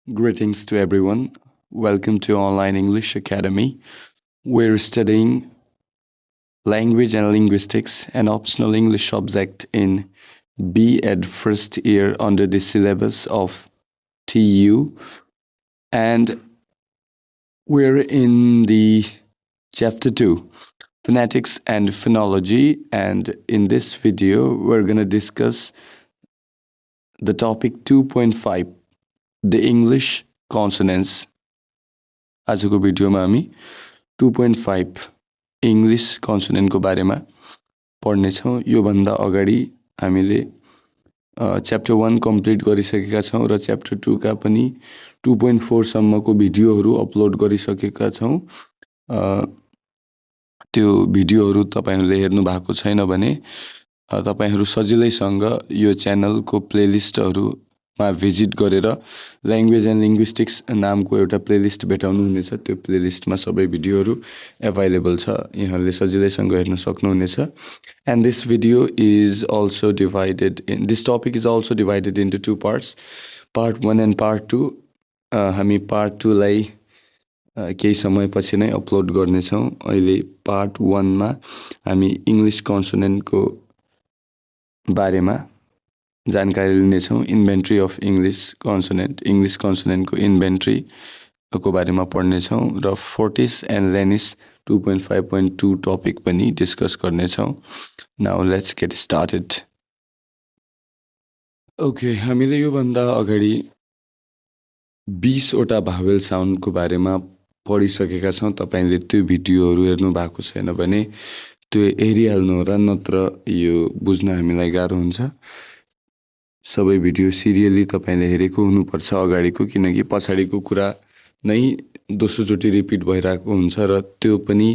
Greetings to everyone. Welcome to Online English Academy. We're studying language and linguistics, an optional English subject in B.Ed first year under the syllabus of TU. And we're in the chapter 2, phonetics and phonology. And in this video, we're going to discuss the topic 2.5, the English consonants. आजको भिडियोमा हामी 2.5 English कन्सोनेन्टको बारेमा पढ्नेछौँ। योभन्दा अगाडि हामीले chapter 1 complete गरिसकेका छौँ र च्याप्टर 2 का पनि 2.4 सम्मको भिडियोहरू अपलोड गरिसकेका छौँ। त्यो भिडियोहरू तपाईहरुले हेर्नु भएको छैन भने तपाईहरु सजिलैसँग यो च्यानलको प्लेलिस्टहरुमा भिजिट गरेर ल्याङ्ग्वेज एन्ड लिङ्ग्विस्टिक्स नामको एउटा प्लेलिस्ट भेटाउनु हुनेछ। त्यो प्लेलिस्टमा सबै भिडियोहरू अभाइलेबल छ, यहाँले सजिलैसँग हेर्न सक्नुहुनेछ। And this video is also divided in this topic is also divided into two parts, part 1 and part 2। हामी पार्ट 2 लाई केही समयपछि नै अपलोड गर्नेछौँ। अहिले पार्ट 1 मा हामी इङ्ग्लिस कन्सोनेन्टको बारेमा जानकारी लिनेछौँ। इन्भेन्ट्री अफ इङ्ग्लिस कन्सोनेन्टको इन्भेन्ट्री को बारेमा पढ्नेछौँ र फोर्टिस एन्ड लेनिस 2.5.2 टपिक पनि डिस्कस गर्नेछौँ। Now let's get started. Okay, हामीले योभन्दा अगाडि 20 वटा भावेल साउन्डको बारेमा पढिसकेका छौँ। तपाईले त्यो भिडियोहरू हेर्नु भएको छैन भने त्यो हेरिहाल्नु होला, नत्र यो बुझ्न हामीलाई गाह्रो हुन्छ। सबै भिडियो सिरियली तपाईले हेरेको हुनुपर्छ अगाडिको, किनकि पछाडिको कुरा नै दोस्रो चोटि रिपिट भइरहेको हुन्छ र त्यो पनि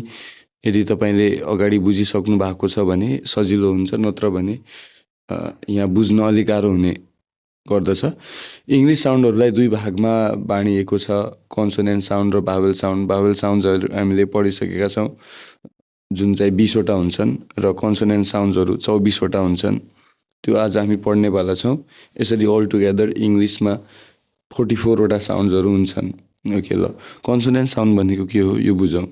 यदि तपाईले अगाडि बुझिसक्नु भएको छ भने सजिलो हुन्छ, नत्र भने यहाँ बुझ्न अलि गाह्रो हुने गर्दछ। इङ्ग्लिस साउन्डहरूलाई दुई भागमा बाँडिएको छ, कन्सोनेन्ट साउन्ड र भावेल साउन्ड। भावेल साउन्ड्सहरू हामीले पढिसकेका छौँ, जुन चाहिँ 20 वटा हुन्छन् र कन्सोनेन्ट साउन्ड्सहरू 24 वटा हुन्छन्। त्यो आज हामी पढ्नेवाला छौँ। यसरी अल टुगेदर इङ्ग्लिसमा 44 वटा साउन्ड्सहरू हुन्छन्। ओके, ल कन्सोनेन्ट साउन्ड भनेको के हो यो बुझौँ।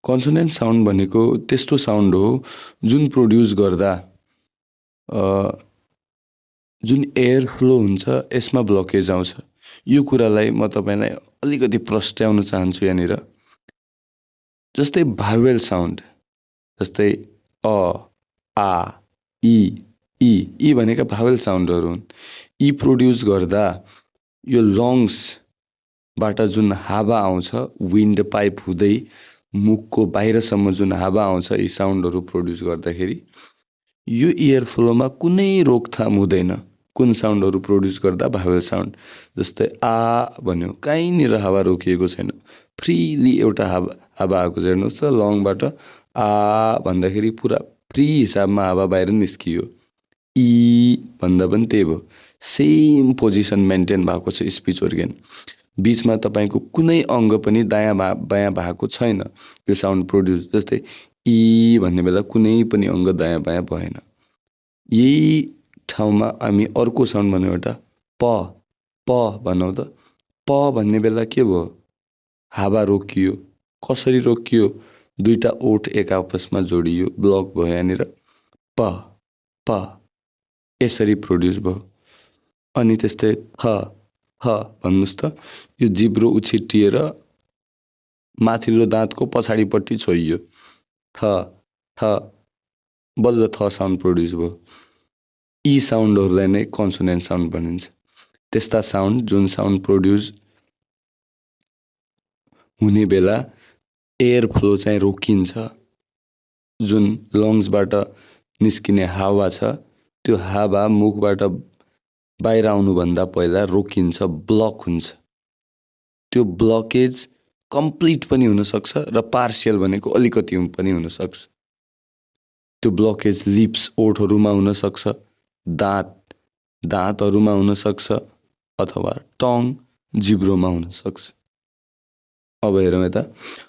कन्सोनेन्ट साउन्ड भनेको त्यस्तो साउन्ड हो जुन प्रोड्युस गर्दा जुन एयर फ्लो हुन्छ यसमा ब्लकेज आउँछ। यो कुरालाई म तपाईलाई अलिकति प्रस्ट्याउन चाहन्छु यहाँनिर। जस्तै भावेल साउन्ड, जस्तै अ, आ, इ भनेका भावेल साउन्डहरू हुन्। इ प्रोड्युस गर्दा यो लङ्सबाट जुन हावा आउँछ, विन्ड पाइप हुँदै मुखको बाहिरसम्म जुन हावा आउँछ यी साउन्डहरू प्रोड्युस गर्दाखेरि, यो एयर फ्लोमा कुनै रोकथाम हुँदैन। कुन साउन्डहरू प्रोड्युस गर्दा? Vowel sound. जस्तै आ भन्यो, कहीँनिर हावा रोकिएको छैन, फ्रीली एउटा हावा आएको छ। हेर्नुहोस् त, लङबाट आ भन्दाखेरि पुरा फ्री हिसाबमा हावा बाहिर निस्कियो। इ भन्दा पनि त्यही भयो, सेम पोजिसन मेन्टेन भएको छ स्पिच organ। बीचमा तपाईको कुनै अङ्ग पनि दायाँ बायाँ भएको छैन यो साउन्ड प्रोड्युस। जस्तै इ भन्ने बेला कुनै पनि अङ्ग दायाँ बायाँ भएन। यही ठाउँमा हामी अर्को साउन्ड भन्यो एउटा प भनौँ त। प भन्ने बेला के भयो? हावा रोकियो। कसरी रोकियो? दुईटा ओठ एक आपसमा जोडियो, ब्लक भयो यहाँनिर। प यसरी प्रोड्युस भयो। अनि त्यस्तै ह भन्नुस् त, यो जिब्रो उछिटिएर माथिल्लो दाँतको पछाडिपट्टि छोइयो। थ बल्ल थ साउन्ड प्रोड्युस भयो। यी साउन्डहरूलाई नै कन्सोनेन्ट साउन्ड भनिन्छ। त्यस्ता साउन्ड जुन साउन्ड प्रोड्युस हुने बेला एयर फ्लो चाहिँ रोकिन्छ। जुन लङ्सबाट निस्किने हावा छ त्यो हावा मुखबाट बाहिर आउनुभन्दा पहिला रोकिन्छ, ब्लक हुन्छ। त्यो ब्लकेज कम्प्लिट पनि हुन सक्छ र पार्शियल भनेको अलिकति पनि हुन सक्छ। त्यो ब्लकेज लिप्स ओठहरूमा हुन सक्छ, दाँतहरूमा हुन सक्छ, अथवा टङ जिब्रोमा हुन सक्छ। अब हेरौँ यता।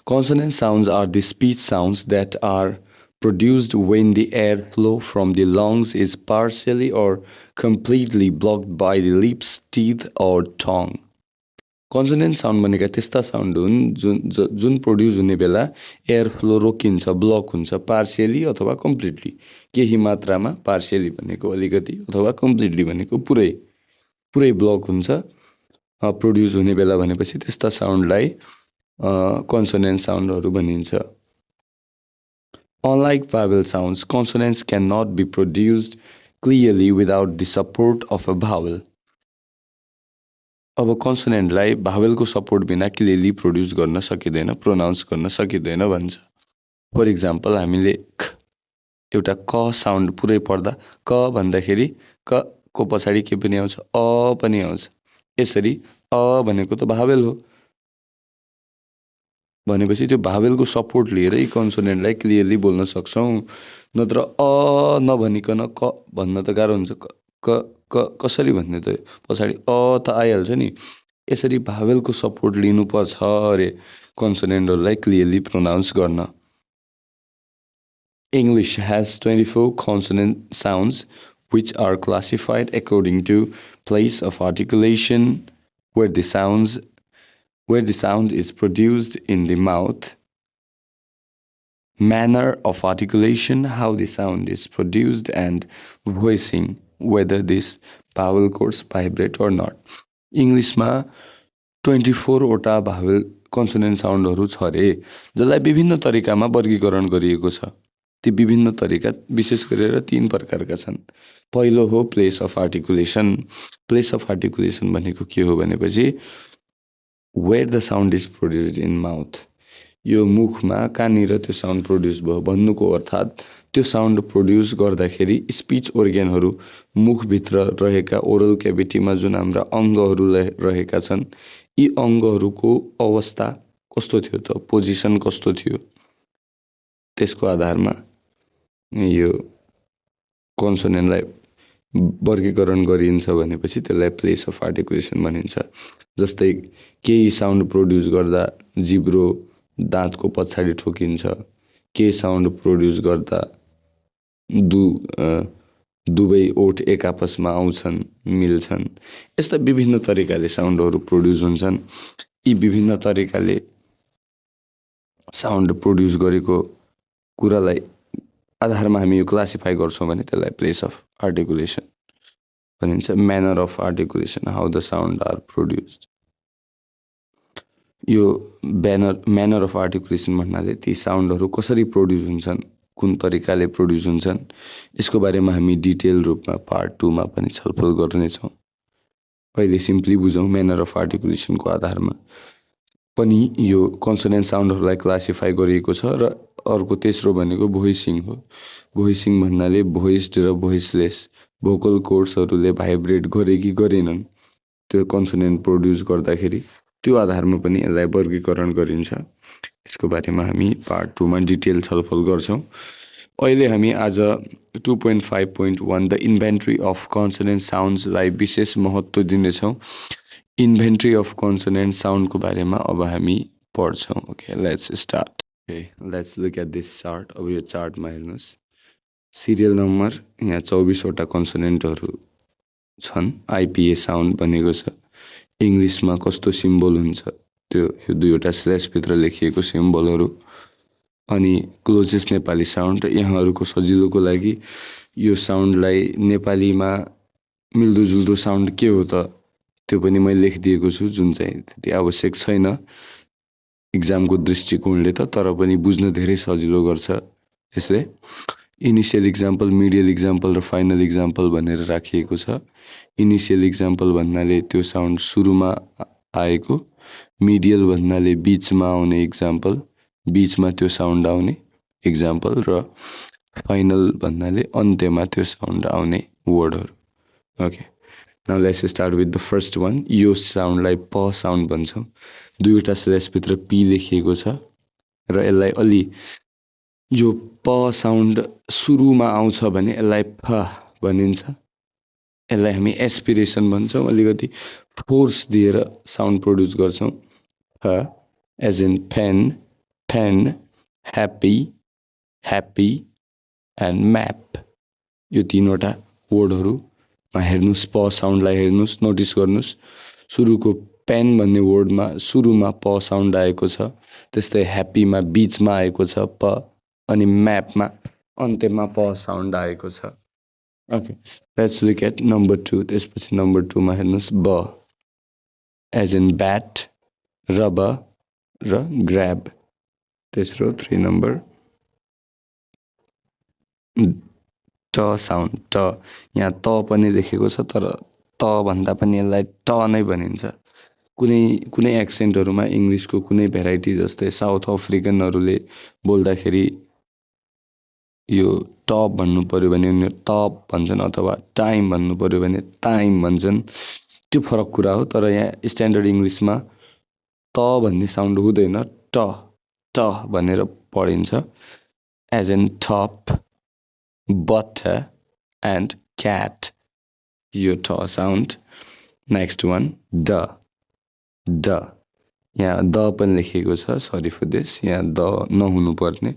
Consonant sounds are the speech sounds that are produced when the air flow from the lungs is partially or completely blocked by the lips, teeth or tongue. Consonant sound भनेका त्यस्ता साउन्ड हुन् जुन produce हुने बेला air flow रोकिन्छ, block हुन्छ, partially अथवा completely. केही मात्रामा, पार्सियली भनेको अलिकति अथवा कम्प्लिटली भनेको पुरै ब्लक हुन्छ प्रड्युस हुने बेला भनेपछि त्यस्ता साउन्डलाई कन्सोनेन्ट साउन्डहरू भनिन्छ। Unlike vowel sounds, consonants cannot be produced clearly without the support of a vowel. अब कन्सोनेन्टलाई भावेलको सपोर्ट बिना क्लियरली प्रड्युस गर्न सकिँदैन, प्रोनाउन्स गर्न सकिँदैन भन्छ। फर इक्जाम्पल हामीले एउटा क साउन्ड पुरै पढ्दा क भन्दाखेरि क को पछाडि के पनि आउँछ, अ पनि आउँछ। यसरी अ भनेको त भावेल हो भनेपछि त्यो भावेलको सपोर्ट लिएरै कन्सोनेन्टलाई क्लियरली बोल्न सक्छौँ। नत्र अ नभनिकन क भन्न त गाह्रो हुन्छ। कसरी भन्ने त पछाडि अ त आइहाल्छ नि। यसरी भावेलको सपोर्ट लिनुपर्छ अरे कन्सोनेन्टहरूलाई क्लियरली प्रोनाउन्स गर्न। English has 24 consonant sounds which are classified according to place of articulation, where the sound is produced in the mouth, manner of articulation, how the sound is produced, and voicing, whether these vowel chords vibrate or not. इङ्ग्लिसमा 24 वटा vowel consonant साउन्डहरू छ रे, जसलाई विभिन्न तरिकामा वर्गीकरण गरिएको छ। ती विभिन्न तरिका विशेष गरेर 3 प्रकारका छन्। पहिलो हो place of articulation. Place of articulation भनेको के हो भनेपछि where the sound is produced in mouth. यो मुखमा कहाँनिर त्यो साउन्ड प्रोड्युस भयो भन्नुको अर्थात् त्यो साउन्ड प्रोड्युस गर्दाखेरि स्पिच अर्गेनहरू मुखभित्र रहेका ओरल क्याभिटीमा जुन हाम्रा अङ्गहरू रहेका छन्, यी अङ्गहरूको अवस्था कस्तो थियो त, पोजिसन कस्तो थियो, त्यसको आधारमा यो कन्सोनेन्टलाई वर्गीकरण गरिन्छ भनेपछि त्यसलाई प्लेस अफ आर्टिकुलेसन भनिन्छ। जस्तै केही साउन्ड प्रोड्युस गर्दा जिब्रो दाँतको पछाडि ठोकिन्छ, केही साउन्ड प्रोड्युस गर्दा दुवै ओठ एक आपसमा आउँछन्, मिल्छन्। यस्ता विभिन्न तरिकाले साउन्डहरू प्रोड्युस हुन्छन्। यी विभिन्न तरिकाले साउन्ड प्रोड्युस गरेको कुरालाई आधारमा हामी यो क्लासिफाई गर्छौँ भने त्यसलाई प्लेस अफ आर्टिकुलेसन भनिन्छ। Manner of articulation, how the sound are produced. यो म्यानर अफ आर्टिकुलेसन भन्नाले ती साउन्डहरू कसरी प्रोड्युस हुन्छन्, कुन तरिकाले प्रोड्युस हुन्छन्, यसको बारेमा हामी डिटेल रूपमा पार्ट 2 मा पनि छलफल गर्नेछौँ। अहिले सिम्पली बुझौँ म्यानर अफ आर्टिकुलेसनको आधारमा पनि यो कन्सोनेन्ट साउन्डहरूलाई क्लासिफाई गरिएको छ। र अर्को तेस्रो भनेको भोइसिङ हो। भोइसिङ भन्नाले भोइस्ड र भोइसलेस, भोकल कोर्ड्सहरूले भाइब्रेट गरे कि गरेनन् त्यो कन्सोनेन्ट प्रोड्युस गर्दाखेरि, त्यो आधारमा पनि यसलाई वर्गीकरण गरिन्छ। यसको बारेमा हामी पार्ट 2 मा डिटेल छलफल गर्छौँ। अहिले हामी आज 2.5.1 द इन्भेन्ट्री अफ कन्सोनेन्ट साउन्ड्सलाई विशेष महत्त्व दिनेछौँ। इन्भेन्ट्री अफ कन्सोनेन्ट साउन्डको बारेमा अब हामी पढ्छौँ। Okay, let's start. Okay, let's look at this chart. अब यो चार्टमा हेर्नुहोस्, सिरियल नम्बर यहाँ 24 वटा कन्सोनेन्टहरू छन्। आइपिए साउन्ड भनेको छ। इङ्ग्लिसमा कस्तो सिम्बल हुन्छ त्यो यो 2वटा स्ल्यासभित्र लेखिएको सिम्बलहरू। अनि क्लोजेस्ट नेपाली साउन्ड, यहाँहरूको सजिलोको लागि यो साउन्डलाई नेपालीमा मिल्दोजुल्दो साउन्ड के हो त त्यो पनि मैले लेखिदिएको छु, जुन चाहिँ त्यति आवश्यक छैन इक्जामको दृष्टिकोणले त, तर पनि बुझ्न धेरै सजिलो गर्छ यसले। इनिसियल इक्जाम्पल, मिडियल इक्जाम्पल र फाइनल इक्जाम्पल भनेर राखिएको छ। इनिसियल इक्जाम्पल भन्नाले त्यो साउन्ड सुरुमा आएको, मिडियल भन्नाले बिचमा आउने इक्जाम्पल, बिचमा त्यो साउन्ड आउने इक्जाम्पल, र फाइनल भन्नाले अन्त्यमा त्यो साउन्ड आउने वर्डहरू। Okay, now let's start with the first one. यो साउन्डलाई प साउन्ड भन्छौँ। 2वटा स्ल्यासभित्र पी लेखिएको छ र यसलाई अलि यो प साउन्ड सुरुमा आउँछ भने यसलाई फ भनिन्छ। यसलाई हामी एस्पिरेसन भन्छौँ। अलिकति फोर्स दिएर साउन्ड प्रोड्युस गर्छौँ। फ as in fan, fan, happy, happy and map. यो 3वटा वर्डहरूमा हेर्नुहोस्, प साउन्डलाई हेर्नुहोस्, नोटिस गर्नुहोस्। सुरुको पेन भन्ने वर्डमा सुरुमा प साउन्ड आएको छ, त्यस्तै ह्याप्पीमा बिचमा आएको छ प, अनि म्यापमा अन्त्यमा प साउन्ड आएको छ। Okay, let's look at number 2। त्यसपछि नम्बर 2 मा हेर्नुहोस् ब एज इन ब्याट, रब र ग्र्याब। तेस्रो 3 नम्बर ट साउन्ड, ट। यहाँ त पनि लेखेको छ तर त भन्दा पनि यसलाई ट नै भनिन्छ। कुनै एक्सेन्टहरूमा इङ्ग्लिसको कुनै भेराइटी जस्तै साउथ अफ्रिकनहरूले बोल्दाखेरि यो टप भन्नु पर्यो भने उनीहरू टप भन्छन्, अथवा टाइम भन्नु पर्यो भने टाइम भन्छन्। त्यो फरक कुरा हो, तर यहाँ स्ट्यान्डर्ड इङ्ग्लिसमा त भन्ने साउन्ड हुँदैन, ट भनेर पढिन्छ। As in top, butter and cat, यो ट साउन्ड। नेक्स्ट वान ड, यहाँ द पनि लेखेको छ, सरी फर दिस, यहाँ द नहुनु पर्ने,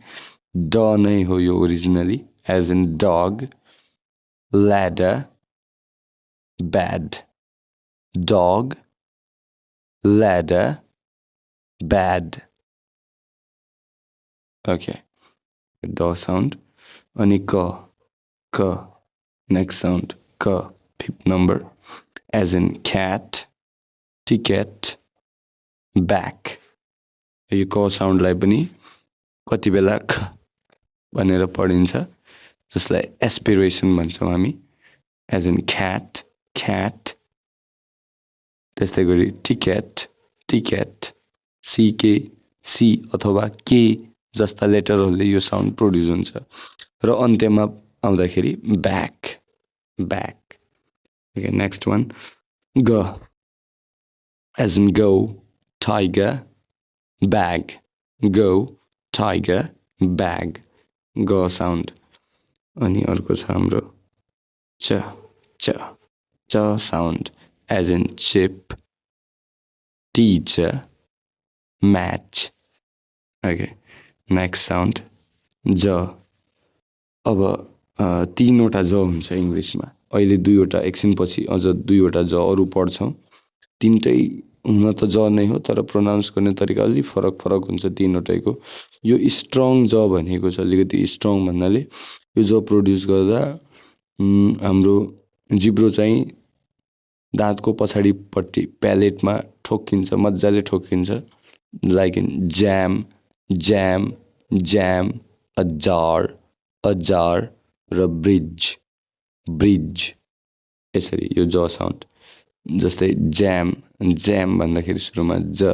ड नै हो यो originally. As in dog, ladder, bad, dog, ladder, bad. Okay, ड साउन्ड। अनि क, नेक्स्ट साउन्ड क, 5th number. As in cat, ticket, back. यो क साउन्डलाई पनि कति बेला ख भनेर पढिन्छ, जसलाई एस्पिरेसन भन्छौँ हामी। As in cat, cat. त्यस्तै गरी टिकेट, सीके, सी अथवा के जस्ता लेटरहरूले यो साउन्ड प्रोड्युस हुन्छ। र अन्त्यमा आउँदाखेरि ब्याक। ओके, नेक्स्ट वान ग as in go, tiger, bag, go, tiger, bag, ग साउन्ड। अनि अर्को छ हाम्रो च sound. As in chip, teacher, match. Okay, next sound ज। अब 3वटा ज हुन्छ इङ्ग्लिसमा। अहिले 2वटा, एकछिनपछि अझ 2वटा ज अरू पढ्छौँ। 3टै हुन त ज नै हो, तर प्रोनाउन्स गर्ने तरिका अलिक फरक हुन्छ 3वटैको। यो स्ट्रङ ज भनेको छ, अलिकति स्ट्रङ भन्नाले यो ज प्रोड्युस गर्दा हाम्रो जिब्रो चाहिँ दाँतको पछाडिपट्टि प्यालेटमा ठोक्किन्छ, मजाले ठोक्किन्छ। लाइक इन ज्याम, अजार र ब्रिज। यसरी यो ज साउन्ड। जस्तै ज्याम भन्दाखेरि सुरुमा ज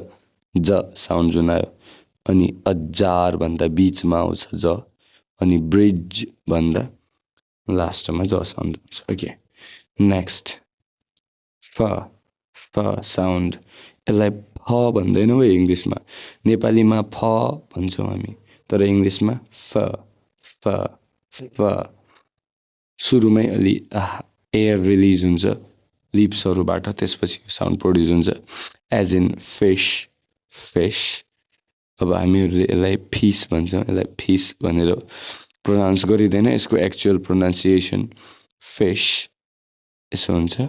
साउन्ड जुन आयो, अनि अजार भन्दा बिचमा आउँछ ज, अनि ब्रिज भन्दा लास्टमा ज साउन्ड हुन्छ। ओके, नेक्स्ट फ साउन्ड। यसलाई फ भन्दैनौँ है इङ्ग्लिसमा, नेपालीमा फ भन्छौँ हामी, तर इङ्ग्लिसमा फ। सुरुमै अलि एयर रिलिज हुन्छ लिप्सहरूबाट, त्यसपछि यो साउन्ड प्रोड्युस हुन्छ। As in fish. अब हामीहरूले यसलाई फिस भन्छौँ, यसलाई फिस भनेर प्रोनाउन्स गरिँदैन, यसको एक्चुअल प्रोनाउन्सिएसन फिस यसो हुन्छ।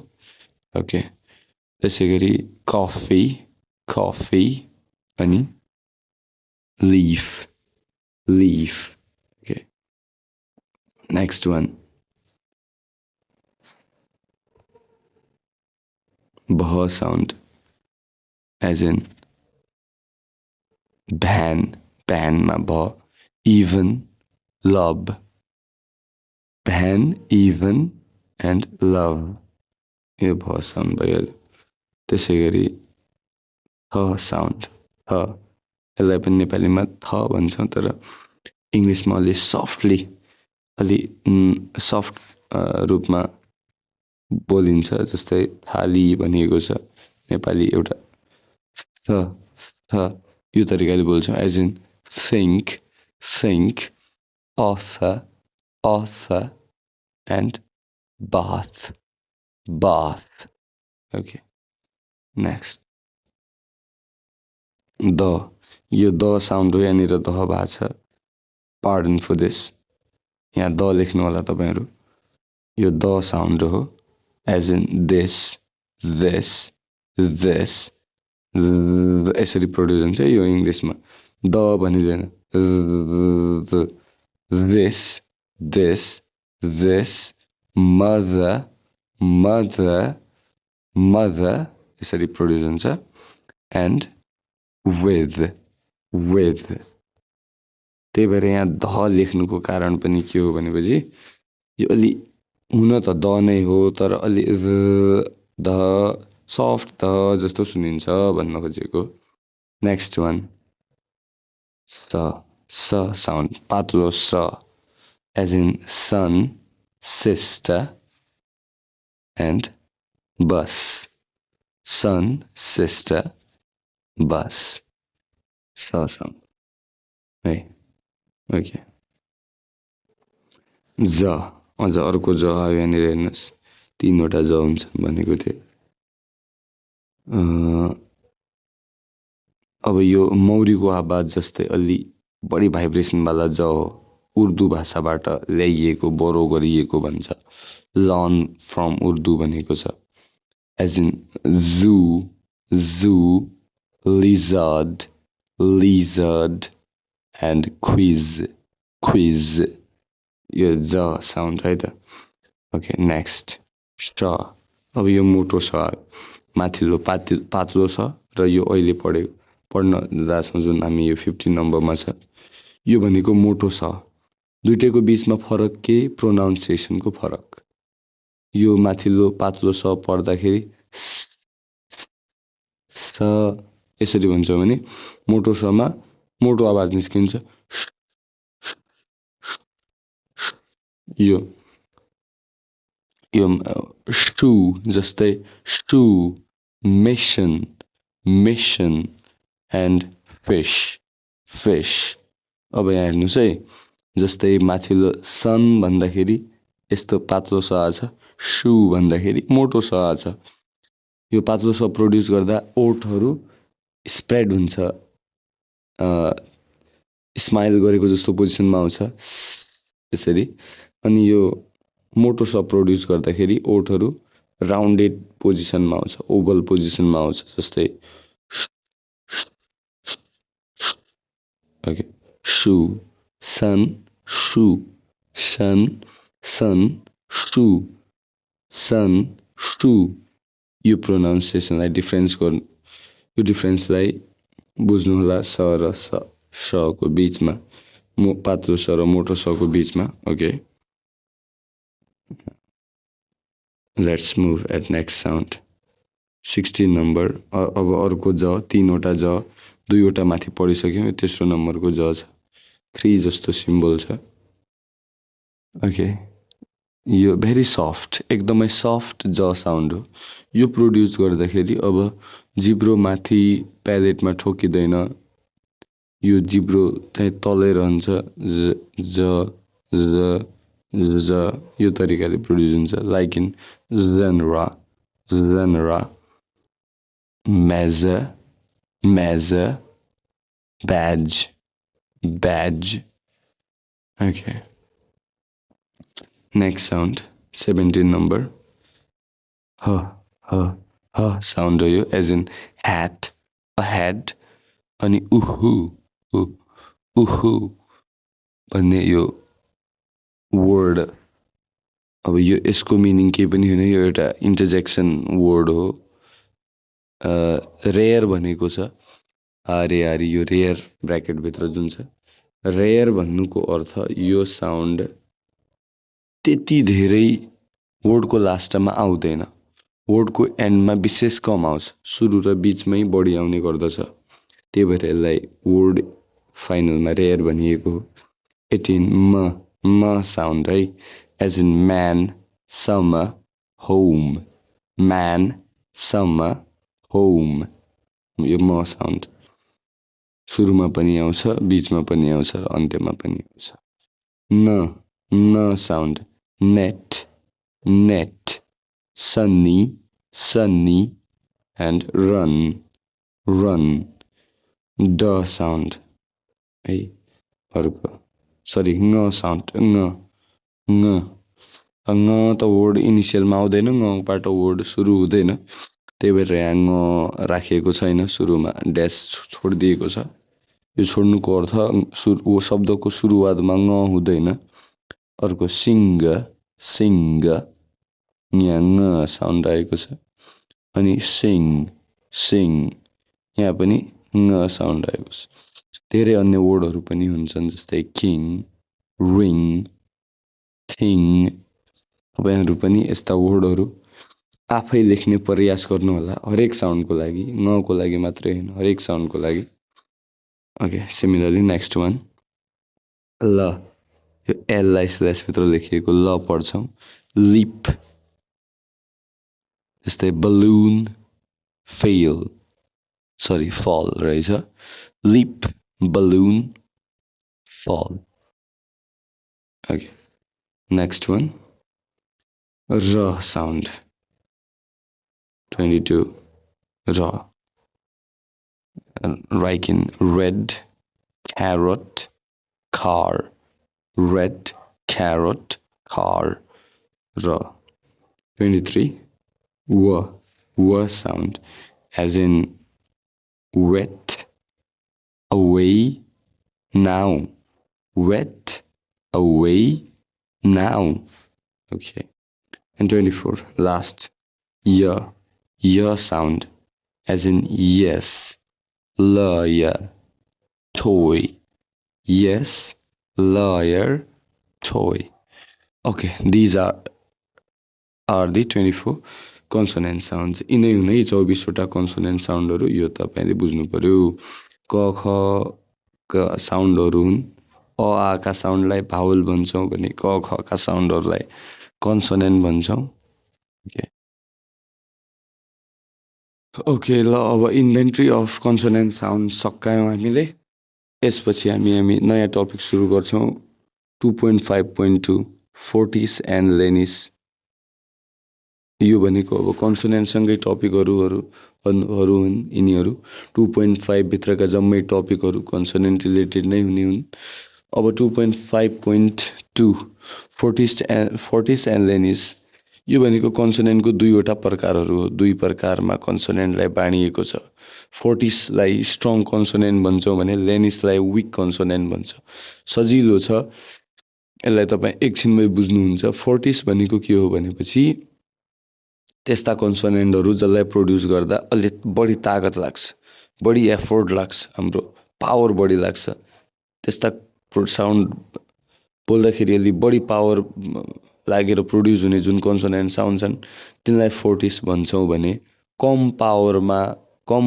ओके, त्यसै गरी कफी अनि लिफ। ओके, नेक्स्ट वान भ साउन्ड। एज इन भ्यानमा भ, even, love, van, even and love, यो भ साउन्ड भइहाल्यो। त्यसै गरी थ साउन्ड, यसलाई पनि नेपालीमा थ भन्छौँ, तर इङ्ग्लिसमा अलि सफ्ट रूपमा बोलिन्छ। जस्तै थाली भनिएको छ, नेपाली एउटा थ यो तरिकाले बोल्छौँ। As in think, author and bath। Okay, next यो द साउन्ड हो, यहाँनिर द भएको छ, पार्डन फर दिस, यहाँ द लेख्नु होला तपाईँहरू। यो द साउन्ड हो। एज इन this, यसरी प्रोड्युस हुन्छ यो इङ्ग्लिसमा द भनिँदैन this mother यसरी प्रोड्युस हुन्छ एन्ड with त्यही भएर यहाँ ध लेख्नुको कारण पनि के हो भनेपछि यो अलि हुन त द नै हो तर अलि ध सफ्ट ध जस्तो सुनिन्छ भन्न खोजेको नेक्स्ट वान स साउन्ड पातलो स as in son, sister, and bus. Son, sister, bus. Sa sound. है ओके ज अझ अर्को ज आयो यहाँनिर हेर्नुहोस् 3वटा ज हुन्छ भनेको थिएँ अब यो मौरीको आवाज जस्तै अलि बढी भाइब्रेसनवाला ज हो उर्दू भाषाबाट ल्याइएको बोरो गरिएको भन्छ लर्न फ्रम उर्दू भनेको छ as in zoo lizard and quiz यो ज साउन्ड है त ओके नेक्स्ट स अब यो मोटो छ माथिल्लो पातलो छ र यो अहिले पढ्न जाँदैछौँ जुन हामी यो 15 नम्बरमा छ यो भनेको मोटो छ दुईटैको बीचमा फरक के प्रोनाउन्सिएसनको फरक यो माथिल्लो पातलो स पढ्दाखेरि स यसरी भन्छौँ भने मोटो समा मोटो आवाज निस्किन्छ यो शू जस्तै शू मिशन एन्ड फिश अब यहाँ हेर्नुहोस् है जस्तै माथिल्लो सन भन्दाखेरि यस्तो पातलो स आछ शू भन्दाखेरि मोटो स आछ यो पातलो स प्रोड्युस गर्दा ओठहरू स्प्रेड हुन्छ स्माइल गरेको जस्तो पोजिसनमा आउँछ यसरी अनि यो मोटो स प्रोड्युस गर्दाखेरि ओठहरू राउन्डेड पोजिसनमा आउँछ ओभल पोजिसनमा आउँछ जस्तै ओके शू सन शू यो प्रोनाउन्सिएसनलाई यो डिफ्रेन्सलाई बुझ्नु होला स र स को बीचमा पातलो स र मोटो स को बीचमा okay let's move at next sound 16 number अब अर्को ज 3वटा ज 2वटा माथि पढिसक्यौँ तेस्रो नम्बरको ज छ 3 जस्तो सिम्बल छ ओके यो भेरी सफ्ट एकदमै सफ्ट ज साउन्ड हो यो प्रोड्युस गर्दाखेरि अब जिब्रो माथि प्यालेटमा ठोकिँदैन यो जिब्रो चाहिँ तलै रहन्छ ज यो तरिकाले प्रोड्युस हुन्छ like in genre measure badge okay next sound 17 number sound हो यो as in hat a head अनि उहु भन्ने यो वर्ड अब यो यसको मिनिङ के पनि होइन यो एउटा इन्टरजेक्सन वर्ड हो रेयर भनेको छ आरे यो रेयर ब्र्याकेट भित्र जुन छ रेयर भन्नुको अर्थ यो साउन्ड त्यति धेरै वर्डको लास्टमा आउँदैन वर्डको एन्डमा विशेष कम आउँछ सुरु र बीचमै बढी आउने गर्दछ त्यही भएर यसलाई वर्ड फाइनलमा रेयर भनिएको हो 18 म साउन्ड है as in man summer home home यो म साउन्ड सुरुमा पनि आउँछ बीचमा पनि आउँछ र अन्त्यमा पनि आउँछ न sound net sunny and run ड साउन्ड है अर्को सरी ङ साउन्ड ङ त वर्ड इनिसियलमा आउँदैन ङबाट वर्ड सुरु हुँदैन त्यही भएर यहाँ ङ राखिएको छैन, सुरुमा ड्यास छोडिदिएको छ। यो छोड्नुको अर्थ शब्दको सुरुवातमा ङ हुँदैन। अर्को सिङ्ग, सिङ्ग, यहाँ ङ साउन्ड आएको छ। अनि सिङ, सिङ, यहाँ पनि ङ साउन्ड आएको छ। धेरै अन्य वर्डहरू पनि हुन्छन्, जस्तै किङ, रिङ, थिङ। तपाईँहरू पनि यस्ता वर्डहरू आफै लेख्ने प्रयास गर्नुहोला, हरेक साउन्डको लागि, ङको लागि मात्रै होइन, हरेक साउन्डको लागि। ओके, सिमिलरली नेक्स्ट वान ल, यो एललाई स्ल्यासभित्र लेखिएको ल पढ्छौँ। लिप, जस्तै बलुन, फेल, सरी फल रहेछ। लिप, बलुन, फल। ओके, नेक्स्ट वान र साउन्ड 22 र, like in red, carrot, car, red, carrot, car, र 23 w sound, as in wet, away, now, wet, away, now. Okay, and 24 last, ya sound, as in yes, lawyer, toy, yes, lawyer, toy. Okay, these are the 24 consonant sounds. यिनै हुनै 24 वटा consonant साउन्डहरू, यो तपाईले बुझ्नु पर्यो। क ख का साउन्डहरू हुन्। अ आ का साउन्डलाई भावल भन्छौँ भने क ख का साउन्डहरूलाई कन्सोनेन्ट भन्छौँ। ओके, ल अब इन्भेन्ट्री अफ कन्सोनेन्ट साउन्ड सकायौँ हामीले। यसपछि हामी नयाँ टपिक सुरु गर्छौँ। 2.5.2 फोर्टिस एन्ड लेनिस। यो भनेको अब कन्सोनेन्टसँगै टपिकहरू हुन् यिनीहरू। 2.5 भित्रका जम्मै टपिकहरू कन्सोनेन्ट रिलेटेड नै हुने हुन्। अब 2.5.2 फोर्टिस एन्ड लेनिस। यो भनेको कन्सोनेन्टको दुईवटा प्रकारहरू हो। दुई प्रकारमा कन्सोनेन्टलाई बाँडिएको छ। फोर्टिसलाई स्ट्रङ कन्सोनेन्ट भन्छौँ भने लेनिसलाई विक कन्सोनेन्ट भन्छ। सजिलो छ, यसलाई तपाईँ एकछिनमै बुझ्नुहुन्छ। फोर्टिस भनेको के हो भनेपछि त्यस्ता कन्सोनेन्टहरू जसलाई प्रोड्युस गर्दा अलि बढी तागत लाग्छ, बढी एफोर्ट लाग्छ, हाम्रो पावर बढी लाग्छ। त्यस्ता साउन्ड बोल्दाखेरि अलि बढी पावर लागेर प्रोड्युस हुने जुन कन्सोनेन्ट साउन्ड छन् तिनलाई फोर्टिस भन्छौँ भने कम पावरमा कम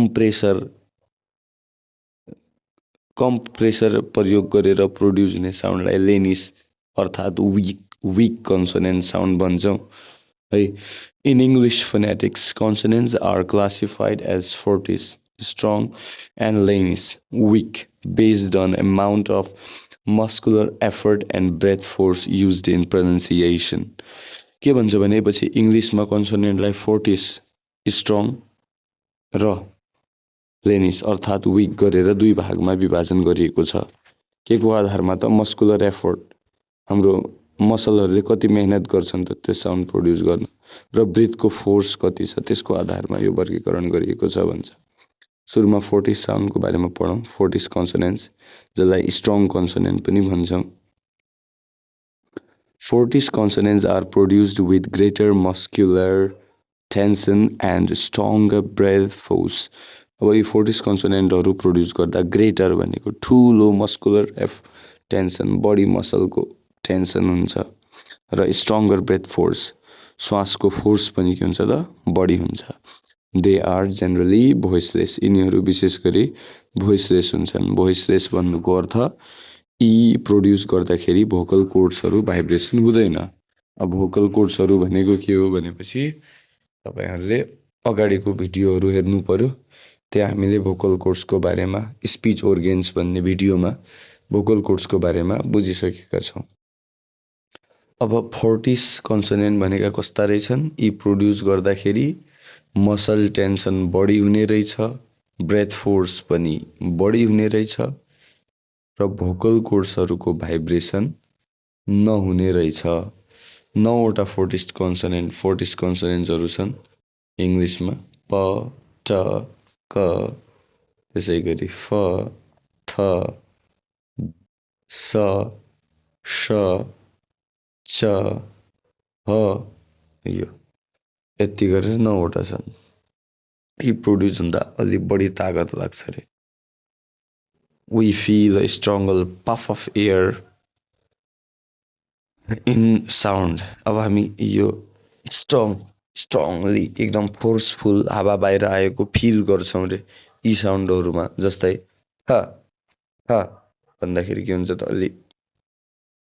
प्रेसर प्रयोग गरेर प्रोड्युस हुने साउन्डलाई लेनिस अर्थात् विक कन्सोनेन्ट साउन्ड भन्छौँ है। In English phonetics consonants are classified as fortis strong and lenis weak based on amount of muscular effort and breath force used in pronunciation. के भन्छ भनेपछि इङ्ग्लिसमा कन्सोनेन्टलाई फोर्टिस स्ट्रङ र लेनिस अर्थात् विक गरेर दुई भागमा विभाजन गरिएको छ। के को आधारमा त मस्कुलर एफोर्ट, हाम्रो मसलहरूले कति मेहनत गर्छन् त त्यो साउन्ड प्रोड्युस गर्न, र ब्रेथको फोर्स कति छ त्यसको आधारमा यो वर्गीकरण गरिएको छ भन्छ। सुरुमा फोर्टिस साउन्डको बारेमा पढौँ। फोर्टिस कन्सोनेन्ट्स, जसलाई स्ट्रङ कन्सोनेन्ट पनि भन्छौँ। Fortis consonants are produced with greater muscular tension and stronger breath force. अब यो फोर्टिस कन्सोनेन्टहरू प्रोड्युस गर्दा ग्रेटर भनेको ठुलो मस्कुलर टेन्सन, बडी मसलको टेन्सन हुन्छ, र स्ट्रङ्गर ब्रेथ फोर्स, श्वासको फोर्स पनि के हुन्छ त बढी हुन्छ। They are generally voiceless. यिनीहरू विशेष गरी भोइसलेस हुन्छन्। भोइसलेस भन्नुको अर्थ यी प्रोड्युस गर्दाखेरि भोकल कोर्ड्सहरू भाइब्रेसन हुँदैन। अब भोकल कोर्ड्सहरू भनेको के हो भनेपछि तपाईहरूले अगाडिको भिडियोहरू हेर्नु पर्यो। त्यहाँ हामीले भोकल कोर्ड्सको बारेमा, स्पिच ओर्गेन्स भन्ने भिडियोमा भोकल कोर्ड्सको बारेमा बुझिसकेका छौँ। अब फोर्टिस कन्सोनेन्ट भनेका कस्ता रहेछन्? यी प्रोड्युस गर्दाखेरि मसल टेन्सन बढी हुने रहेछ, ब्रेथ फोर्स पनि बढी हुने रहेछ, र भोकल कोर्ड्सहरूको भाइब्रेसन नहुने रहेछ। 9 वटा फोर्टिस कन्सोनेन्ट्सहरू छन् इङ्ग्लिसमा। प ट क त्यसै गरी फ थ स श च ह यो यति गरेर 9वटा छन्। यी प्रोड्युस हुँदा अलि बढी तागत लाग्छ अरे। We feel a stronger puff of air in sound। अब हामी यो स्ट्रङली एकदम फोर्सफुल हावा बाहिर आएको फिल गर्छौँ रे यी साउन्डहरूमा। जस्तै ह ह भन्दाखेरि के हुन्छ त अलि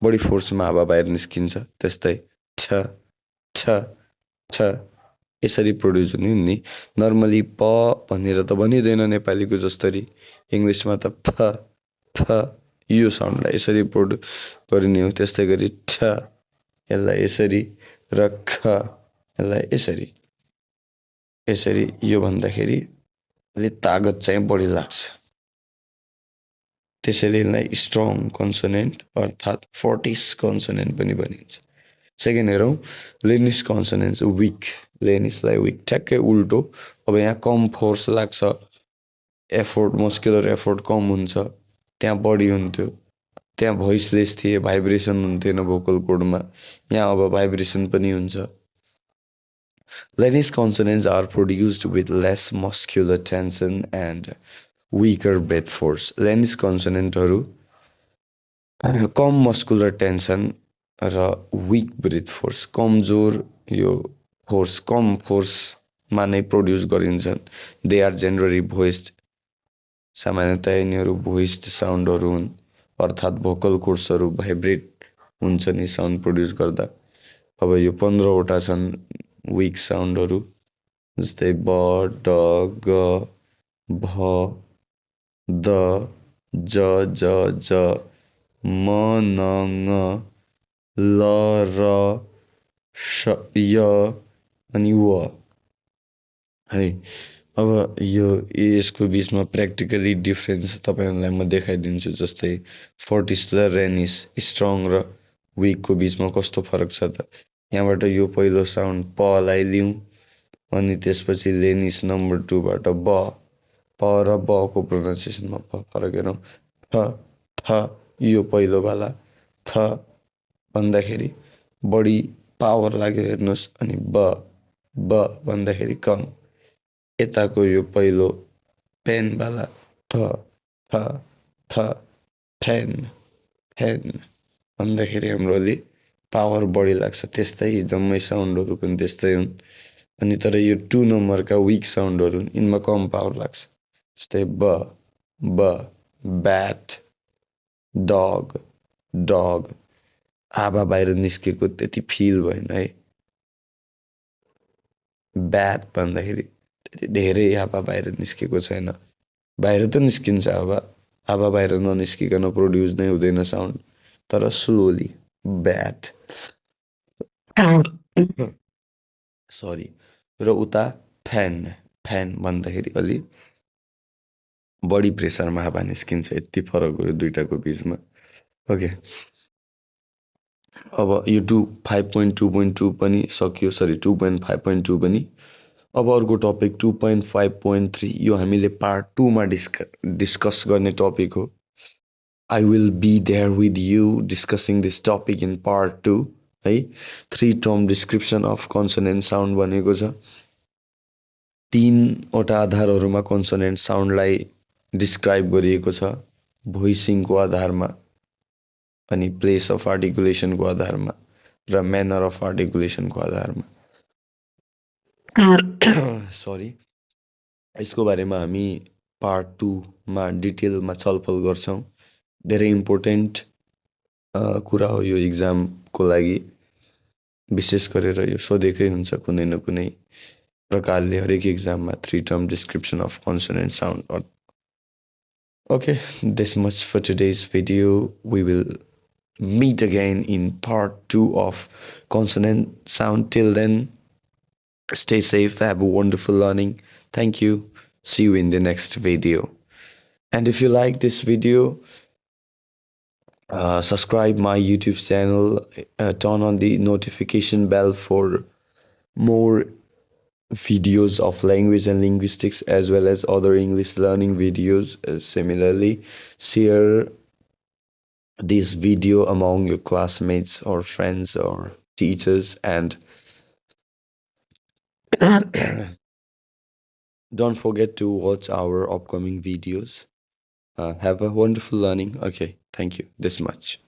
बढी फोर्समा हावा बाहिर निस्किन्छ। त्यस्तै छ छ छ यसरी प्रोड्युस हुने नि। नर्मली प भनेर त भनिँदैन नेपालीको जस्तरी। इङ्ग्लिसमा त फ फ यो साउन्डलाई यसरी प्रोड्युस गरिने हो। त्यस्तै गरी ठ यसलाई यसरी र ख यसलाई यसरी यसरी यो भन्दाखेरि अलि तागत चाहिँ बढी लाग्छ। त्यसैले यसलाई स्ट्रङ कन्सोनेन्ट अर्थात् फोर्टिस कन्सोनेन्ट पनि भनिन्छ। सेकेन्ड हेरौँ लेनिस कन्सोनेन्ट्स विक। लेनिसलाई विक ठ्याक्कै उल्टो। अब यहाँ कम फोर्स लाग्छ, एफोर्ट मस्कुलर एफोर्ट कम हुन्छ, त्यहाँ बढी हुन्थ्यो। त्यहाँ भोइसलेस थिए, भाइब्रेसन हुन्थेन भोकल कोर्डमा, यहाँ अब भाइब्रेसन पनि हुन्छ। Lenis consonants are produced with less muscular tension and weaker breath force. Lenis कन्सोनेन्टहरू कम मस्कुलर टेन्सन र विक ब्रेथ फोर्स, कमजोर यो फोर्स, कम फोर्समा नै प्रोड्युस गरिन्छन्। They are generally voiced. सामान्यतया यिनीहरू भोइस्ड साउन्डहरू हुन्, अर्थात् भोकल कोर्ड्सहरू भाइब्रेट हुन्छ नि साउन्ड प्रोड्युस गर्दा। अब यो 15वटा छन् विक साउन्डहरू। जस्तै ब ड ग भ द ज ज ज म न ङ ल र श य अनि व है। अब यो यसको बिचमा प्र्याक्टिकली डिफ्रेन्स तपाईँहरूलाई म देखाइदिन्छु। जस्तै फोर्टिस र रेनिस, स्ट्रङ र विकको बिचमा कस्तो फरक छ त। यहाँबाट यो पहिलो साउन्ड पलाई लिउँ अनि त्यसपछि लेनिस नम्बर 2बाट ब, प र बको प्रोनाउन्सिएसनमा फरक हेरौँ। थ थ यो पहिलोवाला थ भन्दाखेरि बढी पावर लाग्यो हेर्नुहोस्, अनि ब भन्दाखेरि कम। यताको यो पहिलो पेनवाला थ थ थ फेन फेन भन्दाखेरि हाम्रो अलि पावर बढी लाग्छ। त्यस्तै जम्मै साउन्डहरू पनि त्यस्तै हुन्। अनि तर यो 2 नम्बरका विक साउन्डहरू यिनमा कम पावर लाग्छ। जस्तै ब ब्याट, डग डग हावा बाहिर निस्केको त्यति फिल भएन है। ब्याट भन्दाखेरि त्यति धेरै हावा बाहिर निस्केको छैन। बाहिर त निस्किन्छ हावा, हावा बाहिर ननिस्किकन प्रोड्युस नै हुँदैन साउन्ड, तर स्लोली ब्याट सरी। र उता फ्यान फ्यान भन्दाखेरि अलि बढी प्रेसरमा हावा निस्किन्छ। यति फरक हो यो दुईटाको बिचमा। ओके, अब यो 5.2.2 पनि सकियो। सरी 2.5.2 पनि। अब अर्को टपिक 2.5.3 यो हामीले पार्ट 2 मा डिस्कस गर्ने टपिक हो। I will be there with you discussing this topic in part 2 है। 3 term description of consonant sound भनेको छ। 3वटा आधारहरूमा कन्सोनेन्ट साउन्डलाई डिस्क्राइब गरिएको छ। भोइसिङको आधारमा, अनि प्लेस अफ आर्टिकुलेसनको आधारमा र म्यानर अफ आर्टिकुलेसनको आधारमा। सरी, यसको बारेमा हामी पार्ट 2 मा डिटेलमा छलफल गर्छौँ। धेरै इम्पोर्टेन्ट कुरा हो यो इक्जामको लागि। विशेष गरेर यो सोधेकै हुन्छ कुनै न कुनै प्रकारले हरेक इक्जाममा 3 term description of consonant sound. Okay, this much for today's video. We will meet again in part 2 of consonant sound. Till then, stay safe, have a wonderful learning. Thank you. See you in the next video. And if you like this video, subscribe my YouTube channel, turn on the notification bell for more videos of language and linguistics as well as other English learning videos. Similarly, share this video among your classmates or friends or teachers, and don't forget to watch our upcoming videos. Have a wonderful learning. Okay, thank you this much.